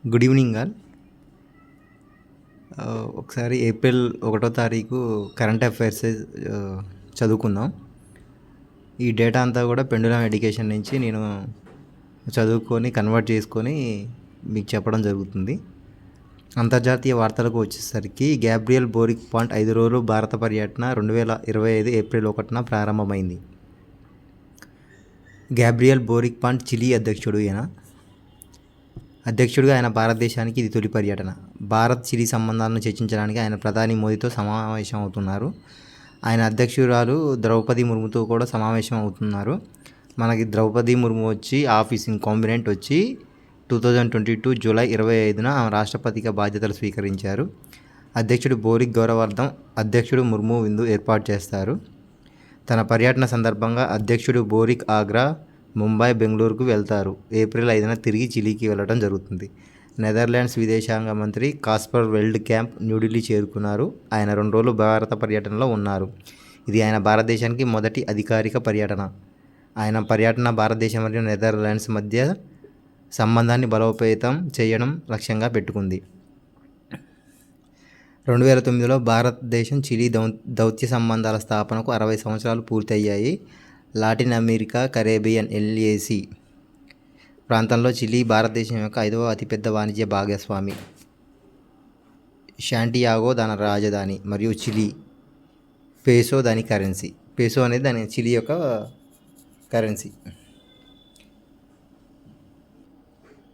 Good evening all. ఒకసారి April 1వ తారీఖు కరెంట్ అఫైర్స్ చదువుకుందాం. ఈ డేటా అంతా కూడా పెండులం ఎడ్యుకేషన్ నుంచి నేను చదువుకొని కన్వర్ట్ చేసుకొని మీకు చెప్పడం జరుగుతుంది. అంతర్జాతీయ వార్తలకు వచ్చేసరికి గ్యాబ్రియల్ బోరిక్ పాంట్ 5 రోజులు భారత పర్యటన 2025 ఏప్రిల్ 1న ప్రారంభమైంది. గ్యాబ్రియల్ బోరిక్ పాంట్ చిలీ అధ్యక్షుడిగా ఆయన భారతదేశానికి ఇది తొలి పర్యటన. భారత్ చిలీ సంబంధాలను చర్చించడానికి ఆయన ప్రధాని మోదీతో సమావేశం అవుతున్నారు. ఆయన అధ్యక్షురాలు ద్రౌపది ముర్ముతో కూడా సమావేశం అవుతున్నారు. మనకి ద్రౌపది ముర్ము వచ్చి ఆఫీస్ ఇన్కాంబినెంట్ వచ్చి 2022 జూలై 25న ఆమె రాష్ట్రపతిగా బాధ్యతలు స్వీకరించారు. అధ్యక్షుడు బోరిక్ గౌరవార్థం అధ్యక్షుడు ముర్ము విందు ఏర్పాటు చేస్తారు. తన పర్యటన సందర్భంగా అధ్యక్షుడు బోరిక్ ఆగ్రా, ముంబై, బెంగళూరుకు వెళ్తారు. ఏప్రిల్ 5న తిరిగి చిలీకి వెళ్ళడం జరుగుతుంది. నెదర్లాండ్స్ విదేశాంగ మంత్రి కాస్పర్ వెల్డ్ క్యాంప్ న్యూఢిల్లీ చేరుకున్నారు. ఆయన 2 రోజులు భారత పర్యటనలో ఉన్నారు. ఇది ఆయన భారతదేశానికి మొదటి అధికారిక పర్యటన. ఆయన పర్యటన భారతదేశం మరియు నెదర్లాండ్స్ మధ్య సంబంధాన్ని బలోపేతం చేయడం లక్ష్యంగా పెట్టుకుంది. 2009లో భారతదేశం చిలీ దౌత్య సంబంధాల స్థాపనకు 60 సంవత్సరాలు పూర్తయ్యాయి. లాటిన్ అమెరికా, కరేబియన్ LAC ప్రాంతంలో చిలీ భారతదేశం యొక్క 5వ అతిపెద్ద వాణిజ్య భాగస్వామి. శాంటియాగో దాని రాజధాని మరియు చిలీ పేసో దాని కరెన్సీ. పేసో అనేది దాని చిలీ యొక్క కరెన్సీ.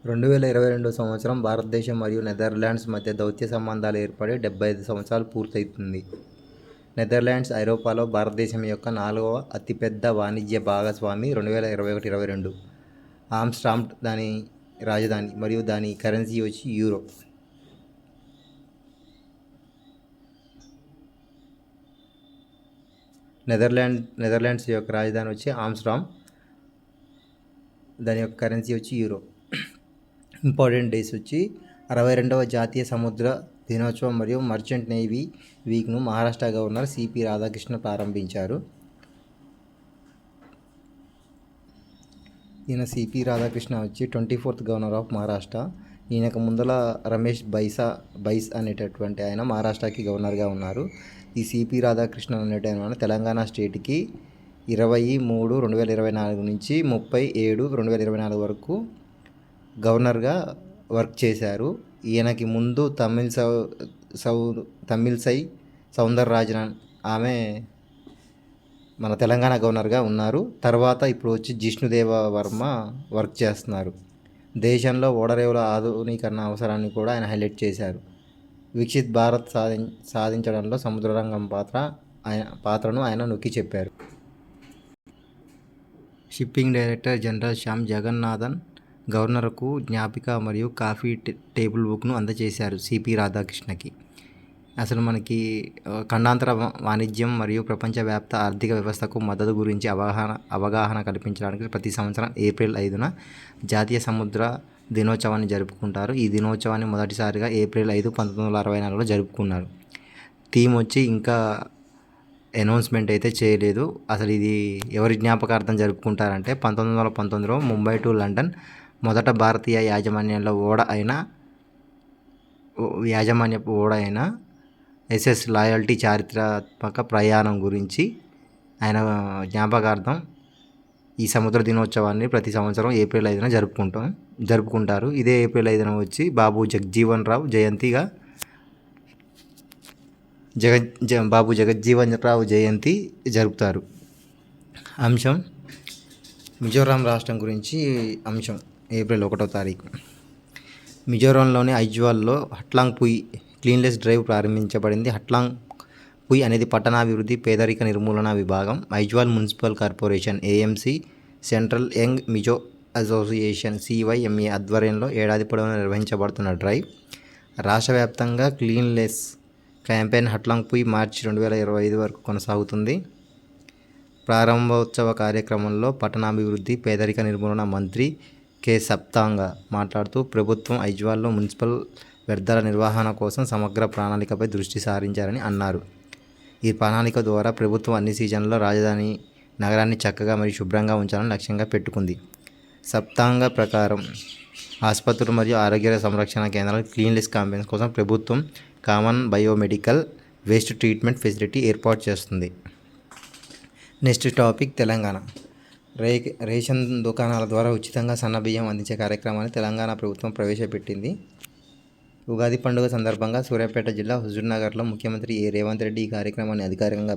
2022 సంవత్సరం భారతదేశం మరియు నెదర్లాండ్స్ మధ్య దౌత్య సంబంధాలు ఏర్పడి 75 సంవత్సరాలు పూర్తవుతుంది. నెదర్లాండ్స్ ఐరోపాలో భారతదేశం యొక్క 4వ అతిపెద్ద వాణిజ్య భాగస్వామి. 2021-22 ఆమ్స్టర్డామ్ దాని రాజధాని మరియు దాని కరెన్సీ వచ్చి యూరో. నెదర్లాండ్స్ యొక్క రాజధాని వచ్చి ఆమ్స్టర్డామ్, దాని యొక్క కరెన్సీ వచ్చి యూరో. ఇంపార్టెంట్ డేస్ వచ్చి 62వ జాతీయ సముద్ర దినోత్సవం మరియు మర్చెంట్ నేవీ వీక్ను మహారాష్ట్ర గవర్నర్ CP రాధాకృష్ణ ప్రారంభించారు. ఈయన CP రాధాకృష్ణ వచ్చి 24th గవర్నర్ ఆఫ్ మహారాష్ట్ర. ఈయనకు ముందల రమేష్ బైస్ అనేటటువంటి ఆయన మహారాష్ట్రకి గవర్నర్గా ఉన్నారు. ఈ CP రాధాకృష్ణ అనేటైన తెలంగాణ స్టేట్కి 23/2024 నుంచి 30/7/2024 వరకు గవర్నర్గా వర్క్ చేశారు. ఈయనకి ముందు తమిళసై సౌందరరాజన్ ఆమె మన తెలంగాణ గవర్నర్గా ఉన్నారు. తర్వాత ఇప్పుడు వచ్చి జిష్ణుదేవ వర్మ వర్క్ చేస్తున్నారు. దేశంలో ఓడరేవుల ఆధునీకరణ అవసరాన్ని కూడా ఆయన హైలైట్ చేశారు. వికసిత్ భారత్ సాధించడంలో సముద్ర రంగం పాత్రను ఆయన నొక్కి చెప్పారు. Shipping director general Shyam Jagannathan గవర్నర్కు జ్ఞాపిక మరియు కాఫీ టేబుల్ బుక్ను అందజేశారు CP రాధాకృష్ణకి. అసలు మనకి ఖండాంతర వాణిజ్యం మరియు ప్రపంచవ్యాప్త ఆర్థిక వ్యవస్థకు మద్దతు గురించి అవగాహన కల్పించడానికి ప్రతి సంవత్సరం ఏప్రిల్ 5న జాతీయ సముద్ర దినోత్సవాన్ని జరుపుకుంటారు. ఈ దినోత్సవాన్ని మొదటిసారిగా ఏప్రిల్ 5, 1964లో జరుపుకున్నారు. థీమ్ వచ్చి ఇంకా అనౌన్స్మెంట్ అయితే చేయలేదు. అసలు ఇది ఎవరి జ్ఞాపకార్థం జరుపుకుంటారంటే 1919లో ముంబై టు లండన్ మొదట భారతీయ యాజమాన్యపు ఓడ అయిన SS లాయల్టీ చారిత్రాత్మక ప్రయాణం గురించి ఆయన జ్ఞాపకార్థం ఈ సముద్ర దినోత్సవాన్ని ప్రతి సంవత్సరం ఏప్రిల్ 5న జరుపుకుంటారు. ఇదే ఏప్రిల్ 5న వచ్చి బాబు జగజ్జీవన్ రావు జయంతి జరుపుతారు. అంశం మిజోరాం రాష్ట్రం గురించి. అంశం ఏప్రిల్ 1వ తారీఖు మిజోరాంలోని ఐజ్వాల్లో హట్లాంగ్ పుయ్ క్లీన్లెస్ డ్రైవ్ ప్రారంభించబడింది. హట్లాంగ్ పుయ్ అనేది పట్టణాభివృద్ధి, పేదరిక నిర్మూలన విభాగం. Aizawl municipal corporation AMC, central young Mizo association CYMA ఆధ్వర్యంలో ఏడాది పొడవునా నిర్వహించబడుతున్న డ్రైవ్. రాష్ట్ర వ్యాప్తంగా క్లీన్లెస్ క్యాంపెయిన్ హట్లాంగ్ పుయ్ మార్చి 2025 వరకు కొనసాగుతుంది. ప్రారంభోత్సవ కార్యక్రమంలో పట్టణాభివృద్ధి, పేదరిక నిర్మూలన మంత్రి K. సప్తాంగ మాట్లాడుతూ ప్రభుత్వం ఐజ్వాల్లో మున్సిపల్ వ్యర్థాల నిర్వహణ కోసం సమగ్ర ప్రణాళికపై దృష్టి సారించారని అన్నారు. ఈ ప్రణాళిక ద్వారా ప్రభుత్వం అన్ని సీజన్లలో రాజధాని నగరాన్ని చక్కగా మరియు శుభ్రంగా ఉంచాలని లక్ష్యంగా పెట్టుకుంది. సప్తాంగ ప్రకారం ఆసుపత్రులు మరియు ఆరోగ్య సంరక్షణ కేంద్రాలు క్లీన్లెస్ క్యాంపెయిన్స్ కోసం ప్రభుత్వం common biomedical waste treatment facility ఏర్పాటు చేస్తుంది. Next topic Telangana. రేషన్ దుకాణాల ద్వారా ఉచితంగా సన్నబియ్యం అందించే కార్యక్రమాన్ని తెలంగాణ ప్రభుత్వం ప్రవేశపెట్టింది. ఉగాది పండుగ సందర్భంగా సూర్యాపేట జిల్లా హుజూర్నగర్లో ముఖ్యమంత్రి రేవంత్ రెడ్డి ఈ కార్యక్రమాన్ని అధికారికంగా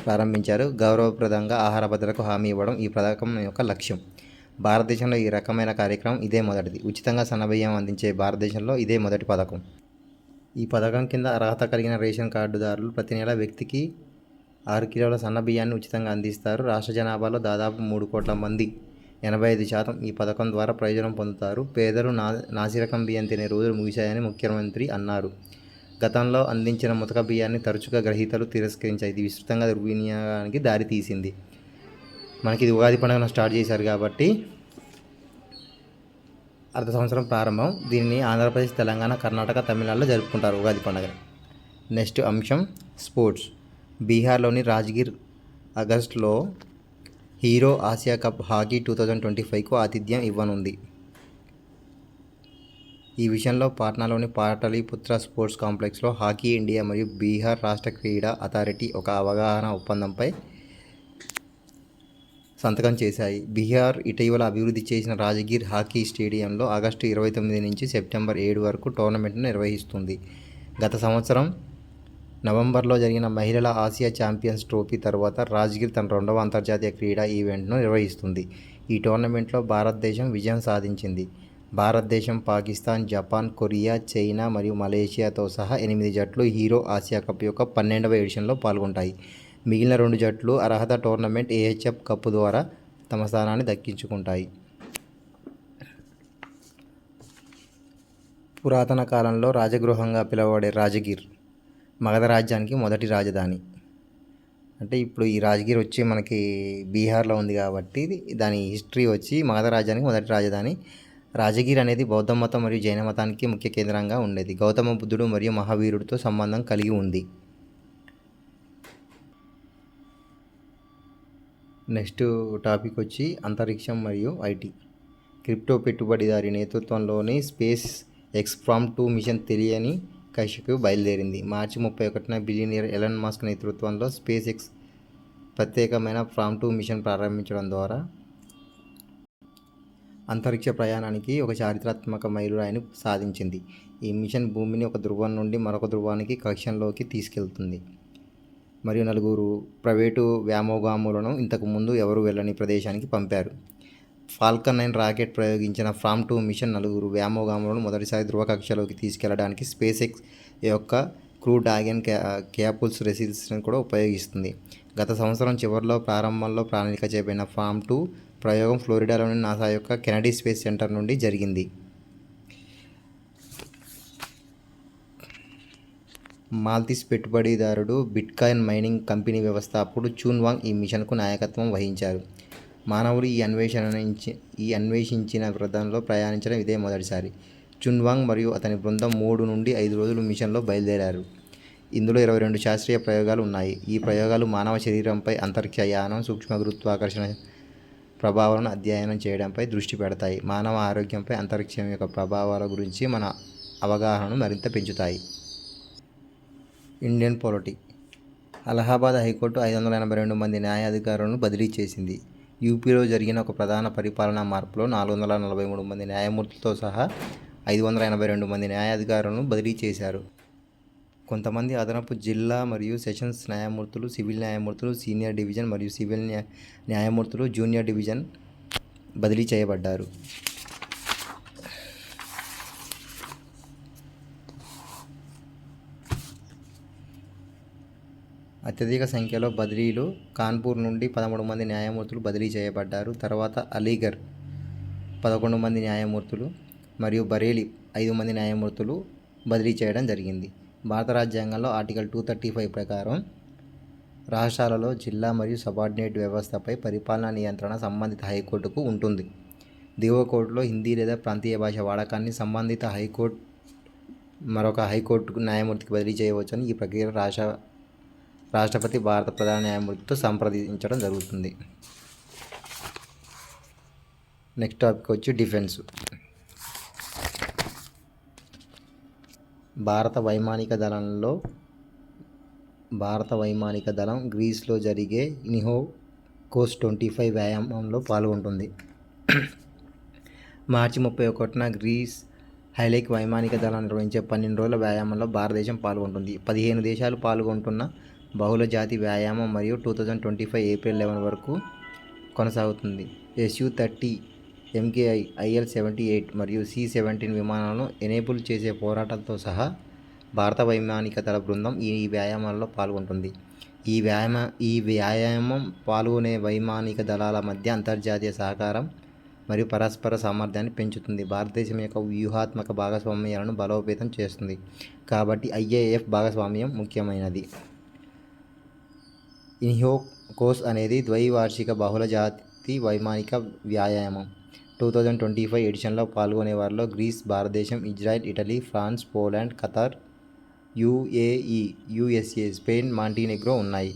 ప్రారంభించారు. గౌరవప్రదంగా ఆహార భద్రతకు హామీ ఇవ్వడం ఈ పథకం యొక్క లక్ష్యం. భారతదేశంలో ఈ రకమైన కార్యక్రమం ఇదే మొదటిది. ఉచితంగా సన్నబియ్యం అందించే భారతదేశంలో ఇదే మొదటి పథకం. ఈ పథకం కింద అర్హత కలిగిన రేషన్ కార్డుదారులు ప్రతి నెల వ్యక్తికి 6 కిలోల సన్నబియ్యాన్ని ఉచితంగా అందిస్తారు. రాష్ట్ర జనాభాలో దాదాపు 3 కోట్ల మంది 85% ఈ పథకం ద్వారా ప్రయోజనం పొందుతారు. పేదలు నాసిరకం బియ్యం తినే రోజులు ముగిశాయని ముఖ్యమంత్రి అన్నారు. గతంలో అందించిన ముతక బియ్యాన్ని తరచుగా గ్రహీతలు తిరస్కరించాయి. ఇది విస్తృతంగా దుర్వినియోగానికి దారితీసింది. మనకి ఇది ఉగాది పండుగను స్టార్ట్ చేశారు కాబట్టి అర్ధ సంవత్సరం ప్రారంభం. దీనిని ఆంధ్రప్రదేశ్, తెలంగాణ, కర్ణాటక, తమిళనాడులో జరుపుకుంటారు ఉగాది పండుగ. నెక్స్ట్ అంశం స్పోర్ట్స్. బీహార్లోని రాజ్గిర్ ఆగస్టులో హీరో ఆసియా కప్ హాకీ 2025కు ఆతిథ్యం ఇవ్వనుంది. ఈ విషయంలో పాట్నాలోని పాటలీపుత్ర స్పోర్ట్స్ కాంప్లెక్స్లో హాకీ ఇండియా మరియు బీహార్ రాష్ట్ర క్రీడా అథారిటీ ఒక అవగాహన ఒప్పందంపై సంతకం చేశాయి. బీహార్ ఇటీవల అభివృద్ధి చేసిన రాజ్గిర్ హాకీ స్టేడియంలో ఆగస్టు 29 నుంచి సెప్టెంబర్ 7 వరకు టోర్నమెంట్ను నిర్వహిస్తుంది. గత సంవత్సరం నవంబర్లో జరిగిన మహిళల ఆసియా ఛాంపియన్స్ ట్రోఫీ తర్వాత రాజ్గిర్ తన 2వ అంతర్జాతీయ క్రీడా ఈవెంట్ను నిర్వహిస్తుంది. ఈ టోర్నమెంట్లో భారతదేశం విజయం సాధించింది. భారతదేశం, పాకిస్తాన్, జపాన్, కొరియా, చైనా మరియు మలేషియాతో సహా 8 జట్లు హీరో ఆసియా కప్ యొక్క 12వ ఎడిషన్లో పాల్గొంటాయి. మిగిలిన 2 జట్లు అర్హత టోర్నమెంట్ ఏహెచ్ఎఫ్ కప్ ద్వారా తమ స్థానాన్ని దక్కించుకుంటాయి. పురాతన కాలంలో రాజగృహంగా పిలువబడే రాజగిర్ మగధ రాజ్యానికి మొదటి రాజధాని. అంటే ఇప్పుడు ఈ రాజగిర్ వచ్చి మనకి బీహార్లో ఉంది కాబట్టి దాని హిస్టరీ వచ్చి మగధ రాజ్యానికి మొదటి రాజధాని. రాజగిర్ అనేది బౌద్ధ మతం మరియు జైన మతానికి ముఖ్య కేంద్రంగా ఉండేది. గౌతమ బుద్ధుడు మరియు మహావీరుడితో సంబంధం కలిగి ఉంది. నెక్స్ట్ టాపిక్ వచ్చి అంతరిక్షం మరియు ఐటీ. క్రిప్టో పెట్టుబడిదారి నేతృత్వంలోని స్పేస్ ఎక్స్ ఫార్మ్ 2 మిషన్ తెలియని కక్షకు బయలుదేరింది. మార్చి 31న బిలియనియర్ ఎలన్ మస్క్ నేతృత్వంలో స్పేస్ ఎక్స్ ప్రత్యేకమైన ఫార్మ్ 2 మిషన్ ప్రారంభించడం ద్వారా అంతరిక్ష ప్రయాణానికి ఒక చారిత్రాత్మక మైలురాయిని సాధించింది. ఈ మిషన్ భూమిని ఒక ధ్రువం నుండి మరొక ధ్రువానికి కక్షంలోకి తీసుకెళ్తుంది మరియు 4 ప్రైవేటు వ్యోమగాములను ఇంతకుముందు ఎవరూ వెళ్ళని ప్రదేశానికి పంపారు. ఫాల్కన్ 9 రాకెట్ ప్రయోగించిన ఫార్మ్ 2 మిషన్ 4 వ్యోమగాములను మొదటిసారి ధ్రువ కక్షలోకి తీసుకెళ్లడానికి స్పేస్ ఎక్స్ యొక్క క్రూ డ్రాగన్ క్యాప్సూల్ రెసిస్టెన్స్ కూడా ఉపయోగిస్తుంది. గత సంవత్సరం చివరిలో ప్రారంభంలో ప్రణాళిక చేయబడిన ఫార్మ్ 2 ప్రయోగం ఫ్లోరిడాలోని నాసా యొక్క కెనడీ స్పేస్ సెంటర్ నుండి జరిగింది. మాల్తీస్ పెట్టుబడిదారుడు బిట్కాయిన్ మైనింగ్ కంపెనీ వ్యవస్థాపకుడు చూన్ వాంగ్ ఈ మిషన్కు నాయకత్వం వహించారు. మానవులు ఈ అన్వేషించిన వృత్తంలో ప్రయాణించడం ఇదే మొదటిసారి. చూన్ వాంగ్ మరియు అతని బృందం 3 నుండి 5 రోజులు మిషన్లో బయలుదేరారు. ఇందులో 22 శాస్త్రీయ ప్రయోగాలు ఉన్నాయి. ఈ ప్రయోగాలు మానవ శరీరంపై అంతరిక్ష యానం, సూక్ష్మ గురుత్వాకర్షణ ప్రభావాలను అధ్యయనం చేయడంపై దృష్టి పెడతాయి. మానవ ఆరోగ్యంపై అంతరిక్షం యొక్క ప్రభావాల గురించి మన అవగాహనను మరింత పెంచుతాయి. Indian polity. అలహాబాద్ హైకోర్టు 582 మంది న్యాయాధికారులను బదిలీ చేసింది. యూపీలో జరిగిన ఒక ప్రధాన పరిపాలనా మార్పులో 443 మంది న్యాయమూర్తులతో సహా 582 మంది న్యాయాధికారులను బదిలీ చేశారు. కొంతమంది అదనపు జిల్లా మరియు సెషన్స్ న్యాయమూర్తులు, సివిల్ న్యాయమూర్తులు, సీనియర్ డివిజన్ మరియు సివిల్ న్యాయమూర్తులు, జూనియర్ డివిజన్ బదిలీ చేయబడ్డారు. అత్యధిక సంఖ్యలో బదిలీలు కాన్పూర్ నుండి 13 మంది న్యాయమూర్తులు బదిలీ చేయబడ్డారు. తర్వాత అలీగర్ 11 మంది న్యాయమూర్తులు మరియు బరేలీ 5 మంది న్యాయమూర్తులు బదిలీ చేయడం జరిగింది. భారత రాజ్యాంగంలో ఆర్టికల్ 235 ప్రకారం రాష్ట్రాలలో జిల్లా మరియు సబార్డినేట్ వ్యవస్థపై పరిపాలనా నియంత్రణ సంబంధిత హైకోర్టుకు ఉంటుంది. దిగువ కోర్టులో హిందీ లేదా ప్రాంతీయ భాష వాడకాన్ని సంబంధిత హైకోర్టు మరొక హైకోర్టుకు న్యాయమూర్తికి బదిలీ చేయవచ్చని ఈ ప్రక్రియ రాష్ట్రపతి భారత ప్రధాన న్యాయమూర్తితో సంప్రదించడం జరుగుతుంది. నెక్స్ట్ టాపిక్ వచ్చి డిఫెన్స్. భారత వైమానిక దళంలో భారత వైమానిక దళం గ్రీస్లో జరిగే నిహో కోస్ట్ 25 వ్యాయామంలో పాల్గొంటుంది. మార్చి 31న గ్రీస్ హైలేక్ వైమానిక దళం నిర్వహించే 12 రోజుల వ్యాయామంలో భారతదేశం పాల్గొంటుంది. 15 దేశాలు పాల్గొంటున్న బహుళ జాతి వ్యాయామం మరియు 2025 ఏప్రిల్ 11 వరకు కొనసాగుతుంది. Su-30 MKI, IL-78 మరియు C-17 విమానాలను ఎనేబుల్ చేసే పోరాటాలతో సహా భారత వైమానిక దళ బృందం ఈ వ్యాయామాల్లో పాల్గొంటుంది. ఈ వ్యాయామం పాల్గొనే వైమానిక దళాల మధ్య అంతర్జాతీయ సహకారం మరియు పరస్పర సామర్థ్యాన్ని పెంచుతుంది. భారతదేశం యొక్క వ్యూహాత్మక భాగస్వామ్యాలను బలోపేతం చేస్తుంది. కాబట్టి IAF భాగస్వామ్యం ముఖ్యమైనది. ఇన్హో కోస్ అనేది ద్వైవార్షిక బహుళ జాతి వైమానిక వ్యాయామం. 2025 ఎడిషన్లో పాల్గొనే వారిలో Greece, Bharatadesam, Israel, Italy, France, Poland, Qatar, UAE, USA, Spain, Montenegro ఉన్నాయి.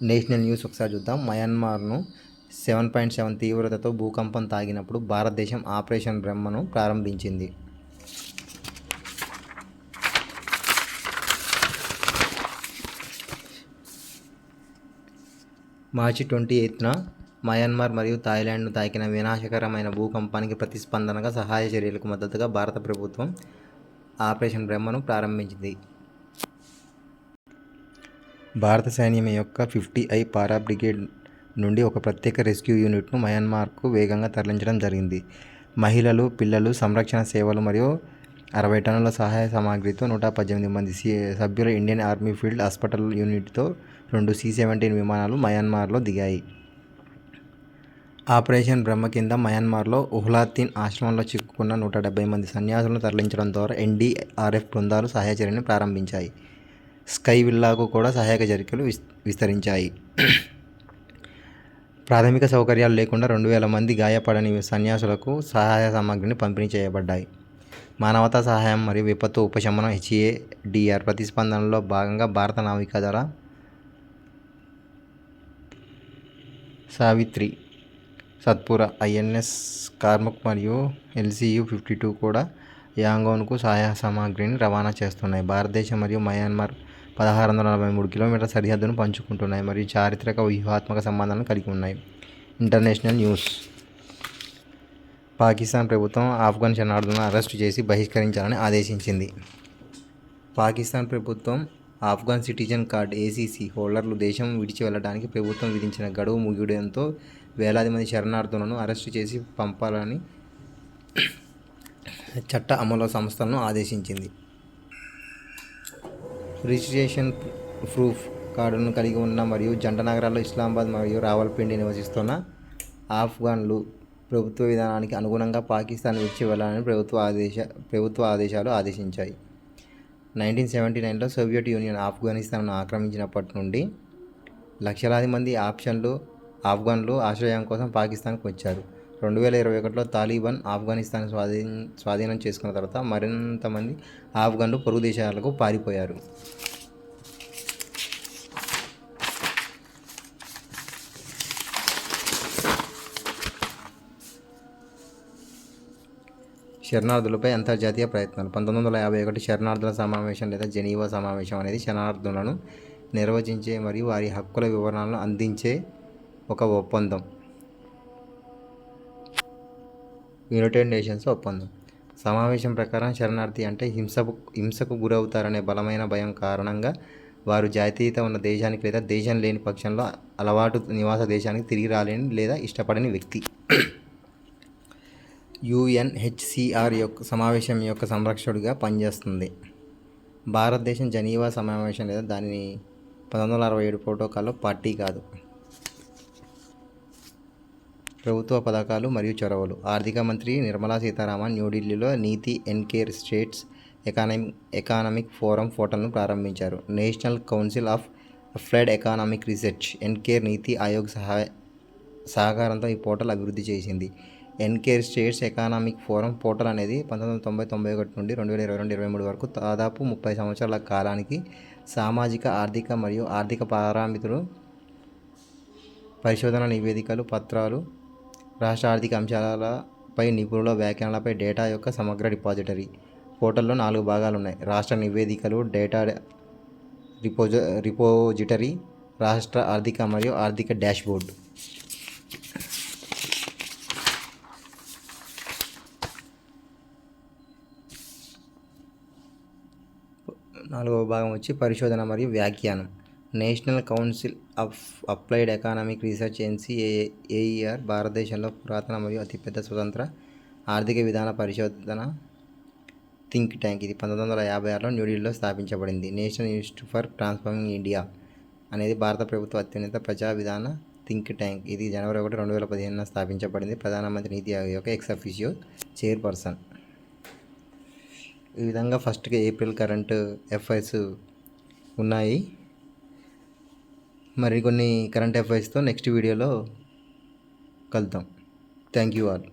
నేషనల్ న్యూస్ ఒకసారి చూద్దాం. మయన్మార్ను 7.7 తీవ్రతతో భూకంపం తాకినప్పుడు భారతదేశం ఆపరేషన్ బ్రహ్మను ప్రారంభించింది. మార్చి 28న మయన్మార్ మరియు థాయిలాండ్ను తాకిన వినాశకరమైన భూకంపానికి ప్రతిస్పందనగా సహాయ చర్యలకు మద్దతుగా భారత ప్రభుత్వం ఆపరేషన్ బ్రహ్మను ప్రారంభించింది. భారత సైన్యం యొక్క 50I పారా బ్రిగేడ్ నుండి ఒక ప్రత్యేక రెస్క్యూ యూనిట్ను మయన్మార్కు వేగంగా తరలించడం జరిగింది. మహిళలు, పిల్లలు, సంరక్షణ సేవలు మరియు 60 టన్నుల సహాయ సామాగ్రితో 118 మంది సభ్యుల ఇండియన్ ఆర్మీ ఫీల్డ్ హాస్పిటల్ యూనిట్తో 2 C-17 విమానాలు మయన్మార్లో దిగాయి. ఆపరేషన్ బ్రహ్మ కింద మయన్మార్లో ఉహ్లాతిన్ ఆశ్రమంలో చిక్కుకున్న 170 మంది సన్యాసులను తరలించడం ద్వారా NDRF బృందాలు సహాయ చర్యను ప్రారంభించాయి. స్కై విల్లాకు కూడా సహాయక చర్యలు విస్తరించాయి. ప్రాథమిక సౌకర్యాలు లేకుండా 2000 మంది గాయపడని సన్యాసులకు సహాయ సామాగ్రిని పంపిణీ చేయబడ్డాయి. మానవతా సహాయం మరియు విపత్తు ఉపశమనం HADR ప్రతిస్పందనలో భాగంగా భారత నావికాదళ సావిత్రి, సత్పురా, INS కార్ముక్ మరియు LCU-52 కూడా యాంగోన్కు సహాయ సామాగ్రిని రవాణా చేస్తున్నాయి. భారతదేశం మరియు మయన్మార్ 1643 కిలోమీటర్ల సరిహద్దును పంచుకుంటున్నాయి మరియు చారిత్రక వ్యూహాత్మక సంబంధాలను కలిగి ఉన్నాయి. International news. పాకిస్తాన్ ప్రభుత్వం ఆఫ్ఘన్ శరణార్థులను అరెస్టు చేసి బహిష్కరించాలని ఆదేశించింది. పాకిస్తాన్ ప్రభుత్వం ఆఫ్ఘన్ సిటిజన్ కార్డ్ ACC హోల్డర్లు దేశం విడిచి వెళ్ళడానికి ప్రభుత్వం విధించిన గడువు ముగియడంతో వేలాది మంది శరణార్థులను అరెస్టు చేసి పంపాలని చట్ట అమలు సంస్థలను ఆదేశించింది. రిజిస్ట్రేషన్ ప్రూఫ్ కార్డును కలిగి ఉన్న మరియు జంట నగరాల్లో ఇస్లామాబాద్ మరియు రావల్పిండి నివసిస్తున్న ఆఫ్ఘన్లు ప్రభుత్వ విధానానికి అనుగుణంగా పాకిస్తాన్ విడిచి వెళ్ళాలని ప్రభుత్వ ఆదేశాలు ఆదేశించాయి. 1979లో సోవియట్ యూనియన్ ఆఫ్ఘనిస్తాన్ను ఆక్రమించినప్పటి నుండి లక్షలాది మంది ఆఫ్ఘన్లు ఆశ్రయం కోసం పాకిస్తాన్కు వచ్చారు. 2021లో తాలిబాన్ ఆఫ్ఘనిస్తాన్ స్వాధీనం చేసుకున్న తర్వాత మరింత మంది ఆఫ్ఘన్లు పొరుగు దేశాలకు పారిపోయారు. శరణార్థులపై అంతర్జాతీయ ప్రయత్నాలు. 1951 శరణార్థుల సమావేశం లేదా జెనీవా సమావేశం అనేది శరణార్థులను నిర్వచించే మరియు వారి హక్కుల వివరాలను అందించే ఒక ఒప్పందం. యునైటెడ్ నేషన్స్ ఒప్పందం. సమావేశం ప్రకారం శరణార్థి అంటే హింసకు గురవుతారనే బలమైన భయం కారణంగా వారు జాతీయత ఉన్న దేశానికి లేదా దేశం లేని పక్షంలో అలవాటు నివాస దేశానికి తిరిగి రాలేని లేదా ఇష్టపడని వ్యక్తి. UNHCR సమావేశం యొక్క సంరక్షకుడిగా పనిచేస్తుంది. భారతదేశం జెనీవా సమావేశం లేదా దాని 1967 ప్రోటోకాల్లో పార్టీ కాదు. ప్రభుత్వ పథకాలు మరియు చొరవలు. ఆర్థిక మంత్రి నిర్మలా సీతారామన్ న్యూఢిల్లీలో నీతి ఎన్కేర్ స్టేట్స్ ఎకానమిక్ ఫోరం పోర్టల్ను ప్రారంభించారు. National council of applied economic research NCAER NITI Aayog సహకారంతో ఈ పోర్టల్ అభివృద్ధి చేసింది. NCAER states economic forum portal అనేది 1991 నుండి 2022-23 వరకు దాదాపు 30 సంవత్సరాల కాలానికి సామాజిక, ఆర్థిక మరియు ఆర్థిక పారామితులు, పరిశోధన నివేదికలు, పత్రాలు, రాష్ట్ర ఆర్థిక అంశాలపై నిపుణుల వ్యాఖ్యానాలపై డేటా యొక్క సమగ్ర రిపాజిటరీ. పోర్టల్లో 4 భాగాలు ఉన్నాయి. రాష్ట్ర నివేదికలు, డేటా రిపోజిటరీ, రాష్ట్ర ఆర్థిక మరియు ఆర్థిక డాష్బోర్డ్. 4వ భాగం వచ్చి పరిశోధన మరియు వ్యాఖ్యానం. National council of applied economic research NCAER భారతదేశంలో పురాతన మరియు అతిపెద్ద స్వతంత్ర ఆర్థిక విధాన పరిశోధన థింక్ ట్యాంక్. ఇది 1956లో న్యూఢిల్లీలో స్థాపించబడింది. National institute for transforming India అనేది భారత ప్రభుత్వ అత్యున్నత ప్రజా విధాన థింక్ ట్యాంక్. ఇది జనవరి 1, 2015 స్థాపించబడింది. ప్రధానమంత్రి నీతి ఆయోగ్ యొక్క ఎక్స్ అఫీషియో చైర్పర్సన్. ఈ విధంగా ఫస్ట్కి ఏప్రిల్ కరెంట్ అఫైర్స్ ఉన్నాయి. మరికొన్ని కరెంట్ అఫైర్స్తో నెక్స్ట్ వీడియోలో కలుద్దాం. Thank you all.